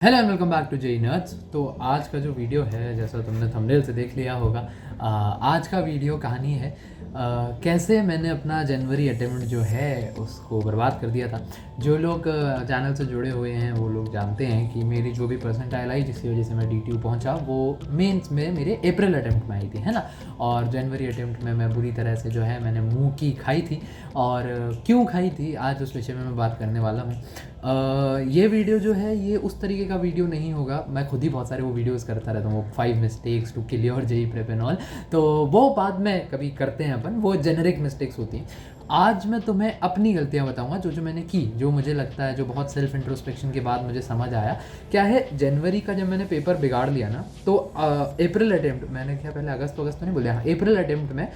Hello and welcome back to JEE nerds. तो आज का जो वीडियो है, जैसा तुमने थंबनेल से देख लिया होगा, आज का वीडियो कहानी है कैसे मैंने अपना जनवरी अटेम्प्ट जो है उसको बर्बाद कर दिया था। जो लोग चैनल से जुड़े हुए हैं वो लोग जानते हैं कि मेरी जो भी परसेंटाइल आई जिसकी वजह से मैं DTU पहुंचा वो मेंस में मेरे अप्रैल अटेम्प्ट में आई थी, है ना। और जनवरी अटेम्प्ट में मैं बुरी तरह से जो है मैंने मुँह की खाई थी। और क्यों खाई थी आज उस विषय में मैं बात करने वाला हूँ। ये वीडियो जो है ये उस तरीके का वीडियो नहीं होगा। मैं खुद ही बहुत सारे वो वीडियोस करता रहता हूँ, वो 5 mistakes to kill your JEE prep and all, तो वो बाद में कभी करते हैं अपन, वो जेनेरिक मिस्टेक्स होती हैं। आज मैं तुम्हें अपनी गलतियाँ बताऊँगा जो जो मैंने की, जो मुझे लगता है, जो बहुत सेल्फ इंट्रोस्पेक्शन के बाद मुझे समझ आया। क्या है, जनवरी का जब मैंने पेपर बिगाड़ लिया ना, तो अप्रैल अटेम्प्ट मैंने क्या, पहले अगस्त तो नहीं बोला, हाँ अप्रैल अटेम्प्ट में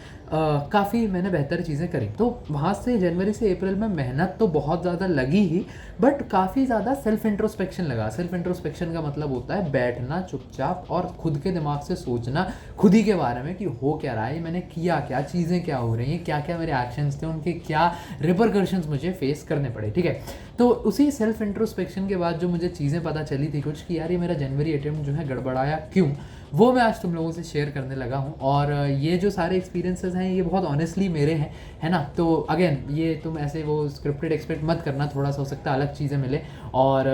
काफ़ी मैंने बेहतर चीज़ें करी। तो वहाँ से जनवरी से अप्रैल में मेहनत तो बहुत ज़्यादा लगी ही, बट काफ़ी ज़्यादा सेल्फ इंट्रोस्पेक्शन लगा। सेल्फ इंट्रोस्पेक्शन का मतलब होता है बैठना चुपचाप और खुद के दिमाग से सोचना खुद ही के बारे में कि हो क्या रहा है, मैंने किया क्या, चीज़ें क्या हो रही हैं, क्या क्या मेरे एक्शंस थे, उनके क्या रिपरकशंस मुझे फेस करने पड़े, ठीक है। तो उसी सेल्फ इंट्रोस्पेक्शन के बाद जो मुझे चीज़ें पता चली थी कुछ कि यार ये मेरा जनवरी अटेम्प्ट जो है गड़बड़ाया क्यों, वो मैं आज तुम लोगों से शेयर करने लगा हूँ। और ये जो सारे एक्सपीरियंसेस हैं ये बहुत ऑनेस्टली मेरे हैं, है ना। तो अगेन ये तुम ऐसे वो स्क्रिप्टेड एक्सपेक्ट मत करना, थोड़ा सा हो सकता है अलग चीज़ें मिले। और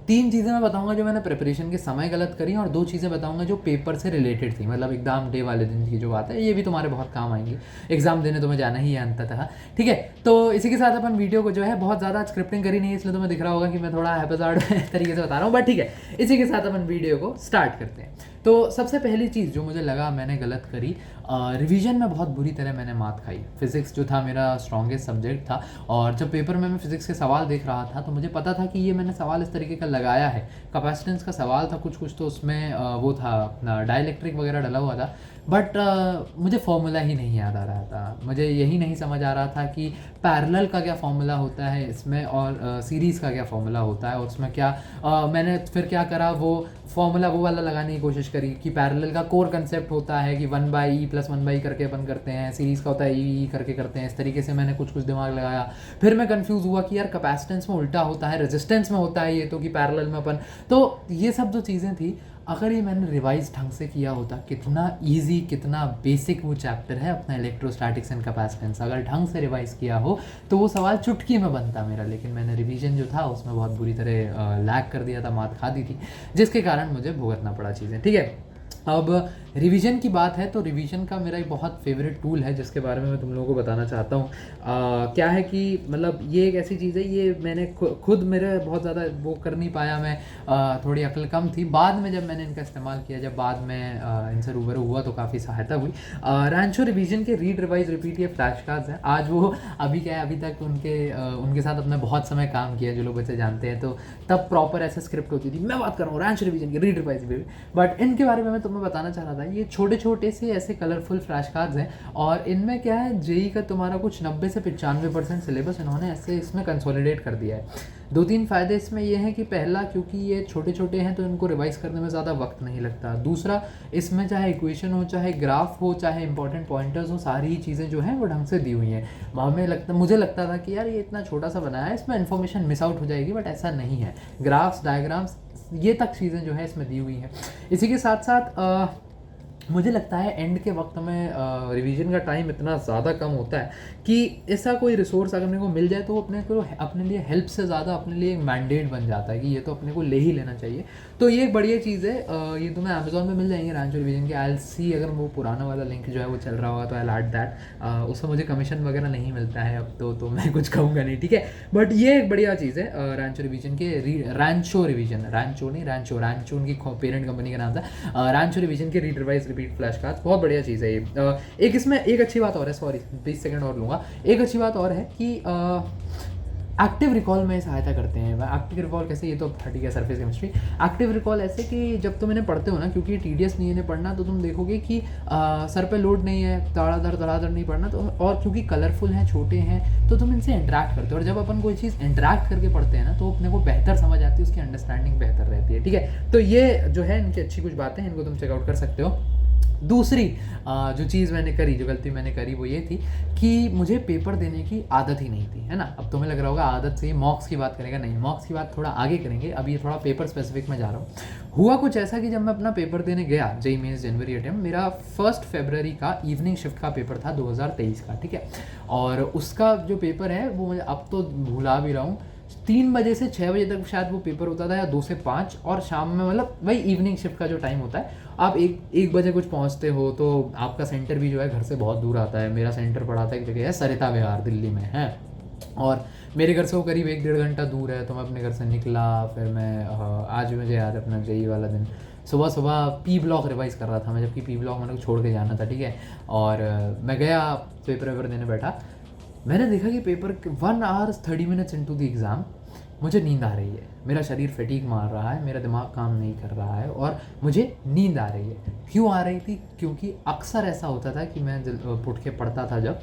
3 चीज़ें मैं बताऊंगा जो मैंने प्रिपरेशन के समय गलत करी, और 2 चीज़ें बताऊंगा जो पेपर से रिलेटेड थी, मतलब एग्ज़ाम डे वाले दिन की जो बात है, ये भी तुम्हारे बहुत काम आएंगी। एग्ज़ाम देने तुम्हें जाना ही है अंततः, ठीक है। तो इसी के साथ अपन वीडियो को जो है, बहुत ज़्यादा स्क्रिप्टिंग करी नहीं है इसलिए तुम्हें दिख रहा होगा कि मैं थोड़ा हैप्पीजार्ड तरीके से बता रहा हूँ, बट ठीक है, इसी के साथ अपन वीडियो को स्टार्ट करते हैं। तो सबसे पहली चीज़ जो मुझे लगा मैंने गलत करी, रिवीजन में बहुत बुरी तरह मैंने मात खाई। फिज़िक्स जो था मेरा स्ट्रॉन्गेस्ट सब्जेक्ट था, और जब पेपर में मैं फिज़िक्स के सवाल देख रहा था तो मुझे पता था कि ये मैंने सवाल इस तरीके का लगाया है। कैपेसिटेंस का सवाल था कुछ कुछ, तो उसमें वो था अपना डाइलेक्ट्रिक वगैरह डला हुआ था, बट मुझे फॉर्मूला ही नहीं याद आ रहा था। मुझे यही नहीं समझ आ रहा था कि पैरेलल का क्या फॉर्मूला होता है इसमें, और सीरीज़ का क्या फॉर्मूला होता है, और उसमें क्या मैंने फिर क्या करा, वो फॉर्मूला वो वाला लगाने की कोशिश करी कि पैरेलल का कोर कंसेप्ट होता है कि 1/e + 1/e करके अपन करते हैं, सीरीज़ का होता है e करके करते हैं। इस तरीके से मैंने कुछ कुछ दिमाग लगाया। फिर मैं कंफ्यूज हुआ कि यार कैपेसिटेंस में उल्टा होता है, रेजिस्टेंस में होता है ये तो, कि पैरेलल में अपन, तो ये सब जो चीज़ें थी, अगर ये मैंने रिवाइज ढंग से किया होता, कितना ईजी, कितना बेसिक वो चैप्टर है अपना इलेक्ट्रोस्टैटिक्स एंड कैपेसिटेंस, अगर ढंग से रिवाइज किया हो तो वो सवाल चुटकी में बनता मेरा। लेकिन मैंने रिवीजन जो था उसमें बहुत बुरी तरह लैग कर दिया था, मात खा दी थी, जिसके कारण मुझे भुगतना पड़ा चीज़ें, ठीक है। अब रिवीजन की बात है तो रिवीजन का मेरा एक बहुत फेवरेट टूल है जिसके बारे में मैं तुम लोगों को बताना चाहता हूँ। क्या है कि मतलब ये एक ऐसी चीज़ है, ये मैंने खुद मेरे बहुत ज़्यादा वो कर नहीं पाया मैं, थोड़ी अक्ल कम थी। बाद में जब मैंने इनका इस्तेमाल किया, जब बाद में इनसे रूबरू हुआ तो काफ़ी सहायता हुई। रैंचो रिवीजन के रीड रिवाइज रिपीट ये फ्लैश कार्ड्स हैं। आज वो अभी क्या है, अभी तक उनके साथ अपने बहुत समय काम किया, जो लोग बच्चे जानते हैं, तो तब प्रॉपर ऐसे स्क्रिप्ट होती थी। मैं बात कर रहा हूँ रैंचो रिवीजन की रीड रिवाइज रिपीट, बट इनके बारे में मैं तुम्हें बताना चाह रहा था। ये छोटे छोटे से ऐसे कलरफुल फ्लैश कार्ड्स हैं, और इनमें क्या है, जेई का तुम्हारा कुछ 90 से 95% सिलेबस इन्होंने ऐसे इसमें कंसोलिडेट कर दिया है। 2-3 फ़ायदे इसमें ये हैं कि पहला, क्योंकि ये छोटे छोटे हैं तो इनको रिवाइज करने में ज़्यादा वक्त नहीं लगता। दूसरा, इसमें चाहे इक्वेशन हो, चाहे ग्राफ हो, चाहे इंपॉर्टेंट पॉइंटर्स हो, सारी ही चीज़ें जो हैं वो ढंग से दी हुई हैं। मुझे लगता था कि यार ये इतना छोटा सा बनाया है, इसमें इन्फॉर्मेशन मिस आउट हो जाएगी, बट ऐसा नहीं है। ग्राफ्स, डायग्राम्स, ये तक चीज़ें जो है इसमें दी हुई हैं। इसी के साथ साथ मुझे लगता है एंड के वक्त में रिवीजन का टाइम इतना ज़्यादा कम होता है कि ऐसा कोई रिसोर्स अगर अपने को मिल जाए तो वो अपने लिए हेल्प से ज़्यादा अपने लिए एक मैंडेट बन जाता है कि ये तो अपने को ले ही लेना चाहिए। तो ये एक बढ़िया चीज़ है। ये तुम्हें अमेजोन में मिल जाएंगे रैंचो रिवीजन के। आई सी अगर वो पुराना वाला लिंक जो है वो चल रहा होगा तो आई ऐड दैट। उससे मुझे कमीशन वगैरह नहीं मिलता है अब तो मैं कुछ कहूँगा नहीं, ठीक है। बट ये एक बढ़िया चीज़ है रैंचो रिवीजन के, रैंचो रिवीजन, रैंचो नहीं, रैंचो उनकी पेरेंट कंपनी का नाम था। रैंचो रिवीजन के read revise repeat flash cards बहुत बढ़िया चीज़ है ये। एक इसमें एक अच्छी बात और है, सॉरी 20 सेकंड और लूँगा। एक अच्छी बात और है कि एक्टिव रिकॉल में सहायता करते हैं। एक्टिव रिकॉल कैसे, ये तो ठीक है सरफेस केमिस्ट्री। एक्टिव रिकॉल ऐसे कि जब तुम इन्हें पढ़ते हो ना, क्योंकि टीडीएस नहीं इन्हें पढ़ना, तो तुम देखोगे कि सर पे लोड नहीं है, धड़ाधड़ नहीं पढ़ना, तो और क्योंकि कलरफुल हैं, छोटे हैं, तो तुम इनसे इंटरेक्ट करते हो। और जब अपन कोई चीज़ इंटरेक्ट करके पढ़ते हैं ना तो अपने को बेहतर समझ आती है, उसकी अंडरस्टैंडिंग बेहतर रहती है, ठीक है। तो ये जो है इनकी अच्छी कुछ बातें हैं, इनको तुम चेकआउट कर सकते हो। दूसरी जो चीज़ मैंने करी, जो गलती मैंने करी वो ये थी कि मुझे पेपर देने की आदत ही नहीं थी, है ना। अब तुम्हें लग रहा होगा आदत से मॉक्स की बात करेंगे, नहीं, मॉक्स की बात थोड़ा आगे करेंगे, अब ये थोड़ा पेपर स्पेसिफिक में जा रहा हूँ। हुआ कुछ ऐसा कि जब मैं अपना पेपर देने गया जेईई मेंस जनवरी अटेम्प्ट, मेरा 1 फरवरी का इवनिंग शिफ्ट का पेपर था 2023 का, ठीक है। और उसका जो पेपर है वो मुझे अब तो भुला भी रहा हूँ, 3 बजे से 6 बजे तक शायद वो पेपर होता था, या 2 से 5, और शाम में मतलब वही इवनिंग शिफ्ट का जो टाइम होता है, आप एक बजे कुछ पहुंचते हो तो आपका सेंटर भी जो है घर से बहुत दूर आता है। मेरा सेंटर पड़ा था एक जगह है सरिता विहार, दिल्ली में है, और मेरे घर से वो करीब 1-1.5 घंटा दूर है। तो मैं अपने घर से निकला, फिर मैं आज मुझे याद है अपना जेईई वाला दिन, सुबह सुबह पी ब्लॉक रिवाइज़ कर रहा था मैं, जबकि पी ब्लॉक मैंने को छोड़ के जाना था, ठीक है। और मैं गया, पेपर वेपर देने बैठा, मैंने देखा कि paper 1 hour 30 minutes into the exam मुझे नींद आ रही है, मेरा शरीर फटीग मार रहा है, मेरा दिमाग काम नहीं कर रहा है और मुझे नींद आ रही है। क्यों आ रही थी? क्योंकि अक्सर ऐसा होता था कि मैं उठ के पढ़ता था जब,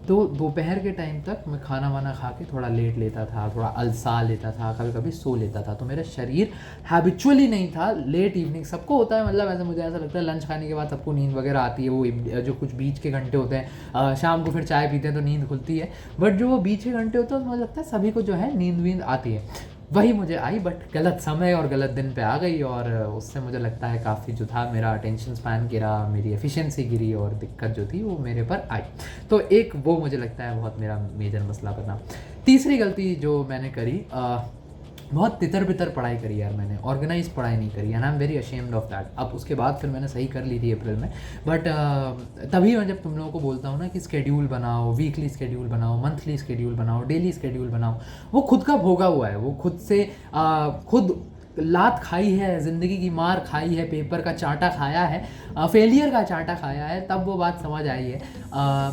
तो दोपहर के टाइम तक मैं खाना वाना खा के थोड़ा लेट लेता था, थोड़ा अलसा लेता था, कभी कभी सो लेता था। तो मेरा शरीर हैबिचुअली नहीं था लेट इवनिंग, सबको होता है, मतलब ऐसा मुझे ऐसा लगता है लंच खाने के बाद सबको नींद वगैरह आती है, वो जो कुछ बीच के घंटे होते हैं, शाम को फिर चाय पीते हैं तो नींद खुलती है, बट जो वो बीच के घंटे होते हैं तो मुझे लगता है सभी को जो है नींद वींद आती है। वही मुझे आई, बट गलत समय और गलत दिन पे आ गई, और उससे मुझे लगता है काफ़ी जो था मेरा अटेंशन स्पैन गिरा, मेरी एफिशिएंसी गिरी, और दिक्कत जो थी वो मेरे पर आई। तो एक वो मुझे लगता है बहुत मेरा मेजर मसला बना। तीसरी गलती जो मैंने करी, बहुत तितर बितर पढ़ाई करी यार मैंने, ऑर्गेनाइज पढ़ाई नहीं करी, and I am very ashamed of that. अब उसके बाद फिर मैंने सही कर ली थी अप्रैल में, बट तभी मैं जब तुम लोगों को बोलता हूँ ना कि स्केड्यूल बनाओ, वीकली स्केड्यूल बनाओ, मंथली स्केड्यूल बनाओ, डेली स्केड्यूल बनाओ, वो खुद का भोगा हुआ है, वो खुद से खुद लात खाई है, ज़िंदगी की मार खाई है, पेपर का चांटा खाया है, फेलियर का चांटा खाया है, तब वो बात समझ आई है।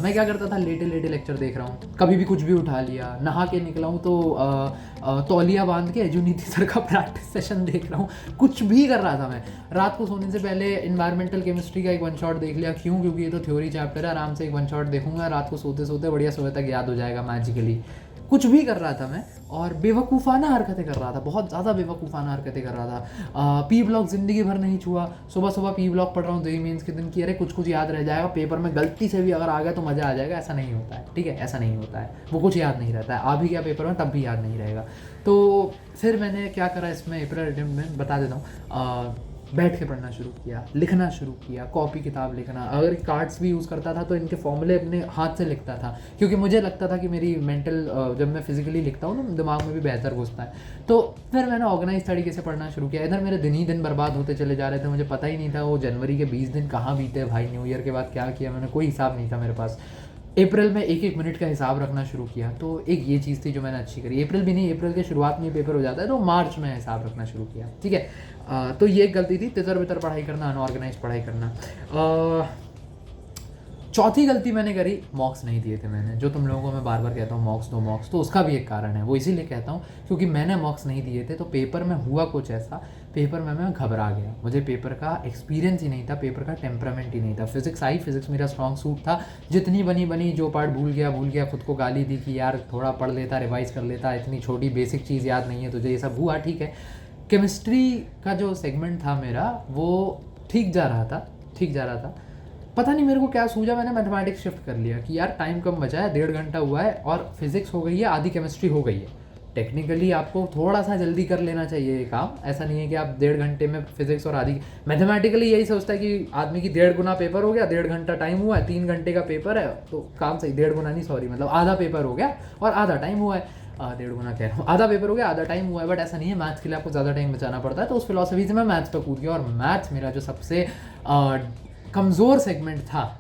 मैं क्या करता था, लेटे लेटे लेक्चर देख रहा हूँ, कभी भी कुछ भी उठा लिया, नहा के निकला हूँ तो तौलिया बांध के एजुनीति सर का प्रैक्टिस सेशन देख रहा हूँ, कुछ भी कर रहा था मैं। रात को सोने से पहले इन्वायरमेंटल केमिस्ट्री का एक 1 शॉट देख लिया, क्यों? क्योंकि ये तो थ्योरी चैप्टर है, आराम से एक 1 शॉट देखूंगा, रात को सोते सोते बढ़िया सुबह तक याद हो जाएगा मैजिकली। कुछ भी कर रहा था मैं, और बेवकूफ़ाना हरकतें कर रहा था, बहुत ज़्यादा बेवकूफ़ाना हरकतें कर रहा था। पी ब्लॉक ज़िंदगी भर नहीं छुआ, सुबह सुबह पी ब्लॉक पढ़ रहा हूँ जेईई मेंस के दिन की, अरे कुछ कुछ याद रह जाएगा, पेपर में गलती से भी अगर आ गया तो मज़ा आ जाएगा, ऐसा नहीं होता है, ठीक है, ऐसा नहीं होता है, वो कुछ याद नहीं रहता है, आ भी गया पेपर में तब भी याद नहीं रहेगा। तो फिर मैंने क्या करा इसमें, अप्रैल अटेम्प्ट में बता देता हूँ, बैठ के पढ़ना शुरू किया, लिखना शुरू किया, कॉपी किताब लिखना, अगर कार्ड्स भी यूज़ करता था तो इनके फॉर्मूले अपने हाथ से लिखता था, क्योंकि मुझे लगता था कि मेरी मेंटल, जब मैं फिजिकली लिखता हूँ ना दिमाग में भी बेहतर घुसता है। तो फिर मैंने ऑर्गेनाइज तरीके से पढ़ना शुरू किया। इधर मेरे दिन ही दिन बर्बाद होते चले जा रहे थे, मुझे पता ही नहीं था वो जनवरी के 20 दिन कहाँ बीते भाई, न्यू ईयर के बाद क्या किया मैंने, कोई हिसाब नहीं था मेरे पास। अप्रैल में एक एक मिनट का हिसाब रखना शुरू किया, तो एक ये चीज़ थी जो मैंने अच्छी करी। अप्रैल भी नहीं, अप्रैल के शुरुआत में पेपर हो जाता है, तो मार्च में हिसाब रखना शुरू किया, ठीक है। तो ये एक गलती थी, तितर बितर पढ़ाई करना, अनऑर्गेनाइज पढ़ाई करना। चौथी गलती मैंने करी, मॉक्स नहीं दिए थे मैंने, जो तुम लोगों को मैं बार बार कहता हूँ मॉक्स दो मॉक्स, तो उसका भी एक कारण है, वो इसीलिए कहता हूँ क्योंकि मैंने मॉक्स नहीं दिए थे। तो पेपर में हुआ कुछ ऐसा, पेपर में मैं घबरा गया, मुझे पेपर का एक्सपीरियंस ही नहीं था, पेपर का टेम्परामेंट ही नहीं था। फिजिक्स आई, फिजिक्स मेरा स्ट्रॉन्ग सूट था, जितनी बनी बनी, जो पार्ट भूल गया, खुद को गाली दी कि यार थोड़ा पढ़ लेता, रिवाइज कर लेता, इतनी छोटी बेसिक चीज़ याद नहीं है तुझे, ये सब हुआ, ठीक है। केमिस्ट्री का जो सेगमेंट था मेरा, वो ठीक जा रहा था, पता नहीं मेरे को क्या सूझा, मैंने मैथमेटिक्स शिफ्ट कर लिया कि यार टाइम कम बचा है, 1.5 घंटा हुआ है, और फिजिक्स हो गई है, आधी केमिस्ट्री हो गई है। टेक्निकली आपको थोड़ा सा जल्दी कर लेना चाहिए ये काम, ऐसा नहीं है कि आप 1.5 घंटे में फिजिक्स और आधी, मैथमेटिकली यही सोचता है कि आदमी की 1.5 गुना पेपर हो गया, 1.5 घंटा टाइम हुआ है, 3 घंटे का पेपर है, तो काम सही, 1.5 गुना नहीं, सॉरी, मतलब आधा पेपर हो गया और आधा टाइम हुआ है, 1.5 गुना कह रहा हूँ, आधा पेपर हो गया, आधा टाइम हुआ है। बट ऐसा नहीं है, मैथ्स के लिए आपको ज़्यादा टाइम बचाना पड़ता है। तो उस फिलॉसफी से मैं मैथ्स पर कूद गया, और मैथ्स मेरा जो सबसे कमज़ोर सेगमेंट था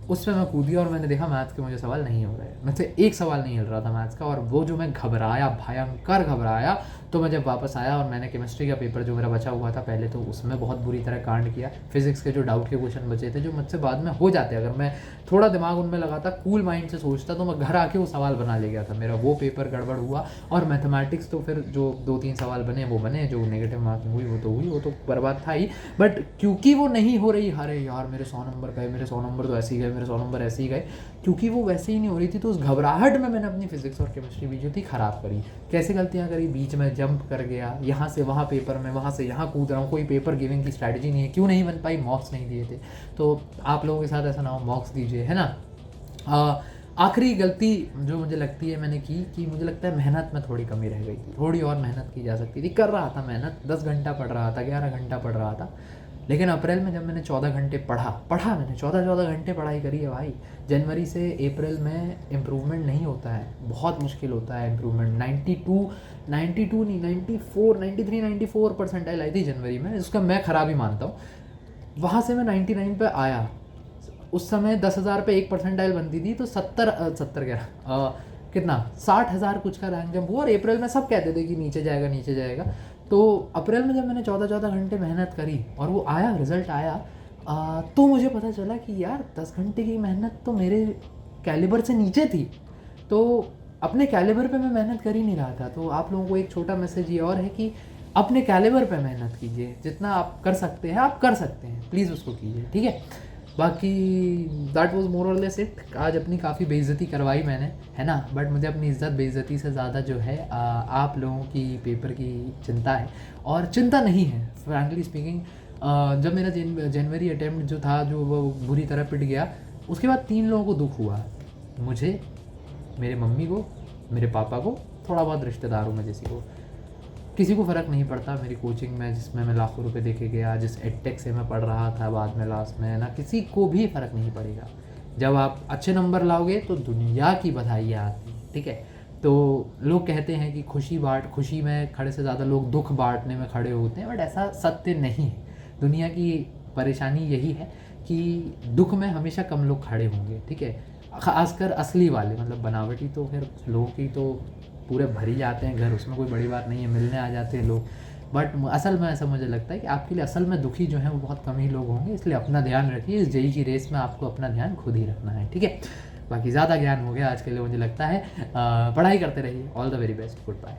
उसमें मैं कूद गया, और मैंने देखा मैथ्स के मुझे सवाल नहीं हो रहे, मुझसे एक सवाल नहीं हिल रहा था मैथ्स का, और वो जो मैं घबराया, भयंकर घबराया। तो मैं जब वापस आया और मैंने केमिस्ट्री का पेपर जो मेरा बचा हुआ था पहले, तो उसमें बहुत बुरी तरह कांड किया। फिजिक्स के जो डाउट के क्वेश्चन बचे थे, जो मुझसे बाद में हो जाते, अगर मैं थोड़ा दिमाग उनमें लगाता, कूल माइंड से सोचता, तो मैं घर आके वो सवाल बना ले गया था। मेरा वो पेपर गड़बड़ हुआ, और मैथमेटिक्स तो फिर जो 2-3 सवाल बने वो बने, जो नेगेटिव मार्किंग हुई वो तो बर्बाद था ही। बट क्योंकि वो नहीं हो रही, अरे यार मेरे 100 नंबर गए, मेरे 100 नंबर तो ऐसे ही गए, मेरे 100 नंबर ऐसे ही गए, क्योंकि वो वैसे ही नहीं हो रही थी, तो उस घबराहट में मैंने अपनी फिजिक्स और केमिस्ट्री भी जो थी ख़राब करी। कैसे गलतियाँ करी, बीच में जंप कर गया, यहाँ से वहाँ पेपर में, वहाँ से यहाँ कूद रहा हूँ, कोई पेपर गिविंग की स्ट्रैटेजी नहीं है। क्यों नहीं बन पाई? मॉक्स नहीं दिए थे। तो आप लोगों के साथ ऐसा ना हो, मॉक्स दीजिए, है ना। आखिरी गलती जो मुझे लगती है मैंने की, कि मुझे लगता है मेहनत में थोड़ी कमी रह गई थी, थोड़ी और मेहनत की जा सकती थी। कर रहा था मेहनत, 10 घंटा पढ़ रहा था, 11 घंटा पढ़ रहा था, लेकिन अप्रैल में जब मैंने 14 घंटे पढ़ा मैंने 14 घंटे पढ़ाई करी है भाई। जनवरी से अप्रैल में इम्प्रूवमेंट नहीं होता है, बहुत मुश्किल होता है इम्प्रूवमेंट। 92 नहीं, 94, 93, 94 परसेंटाइल आई थी जनवरी में, उसका मैं ख़राब ही मानता हूँ। वहाँ से मैं 99 पे आया। उस समय 10,000 पे 1 परसेंटाइल बनती थी, तो 70 कितना 60,000 कुछ का रैंक जंप हुआ। और अप्रैल में सब कहते थे कि नीचे जाएगा नीचे जाएगा। तो अप्रैल में जब मैंने 14 घंटे मेहनत करी और वो आया, रिज़ल्ट आया, तो मुझे पता चला कि यार 10 घंटे की मेहनत तो मेरे कैलिबर से नीचे थी। तो अपने कैलिबर पे मैं मेहनत कर ही नहीं रहा था। तो आप लोगों को एक छोटा मैसेज ये और है कि अपने कैलिबर पे मेहनत कीजिए, जितना आप कर सकते हैं आप कर सकते हैं, प्लीज़ उसको कीजिए, ठीक है। बाकी दैट वाज मोर और लेस इट। आज अपनी काफ़ी बेइज्जती करवाई मैंने, है ना, बट मुझे अपनी इज़्ज़त बेइज्जती से ज़्यादा जो है आप लोगों की पेपर की चिंता है। और चिंता नहीं है फ्रैंकली स्पीकिंग। जब मेरा जनवरी अटैम्प्ट जो था, जो वो बुरी तरह पिट गया, उसके बाद 3 लोगों को दुख हुआ। मुझे, मेरे मम्मी को, मेरे पापा को, थोड़ा बहुत रिश्तेदारों में किसी को। किसी को फ़र्क नहीं पड़ता। मेरी कोचिंग में जिसमें मैं लाखों रुपए दे के गया, जिस एडटेक से मैं पढ़ रहा था बाद में लास्ट में, ना किसी को भी फ़र्क नहीं पड़ेगा। जब आप अच्छे नंबर लाओगे तो दुनिया की बधाइयाँ आती हैं, ठीक है। तो लोग कहते हैं कि खुशी में खड़े से ज़्यादा लोग दुख बांटने में खड़े होते हैं, बट ऐसा सत्य नहीं है। दुनिया की परेशानी यही है कि दुख में हमेशा कम लोग खड़े होंगे, ठीक है। खासकर असली वाले, मतलब बनावटी तो फिर लोगों की तो पूरे भर ही जाते हैं घर, उसमें कोई बड़ी बात नहीं है, मिलने आ जाते हैं लोग। बट असल में ऐसा मुझे लगता है कि आपके लिए असल में दुखी जो हैं वो बहुत कम ही लोग होंगे। इसलिए अपना ध्यान रखिए, इस जेई की रेस में आपको अपना ध्यान खुद ही रखना है, ठीक है। बाकी ज़्यादा ज्ञान हो गया आज के लिए मुझे लगता है। पढ़ाई करते रहिए। All the very best, good bye.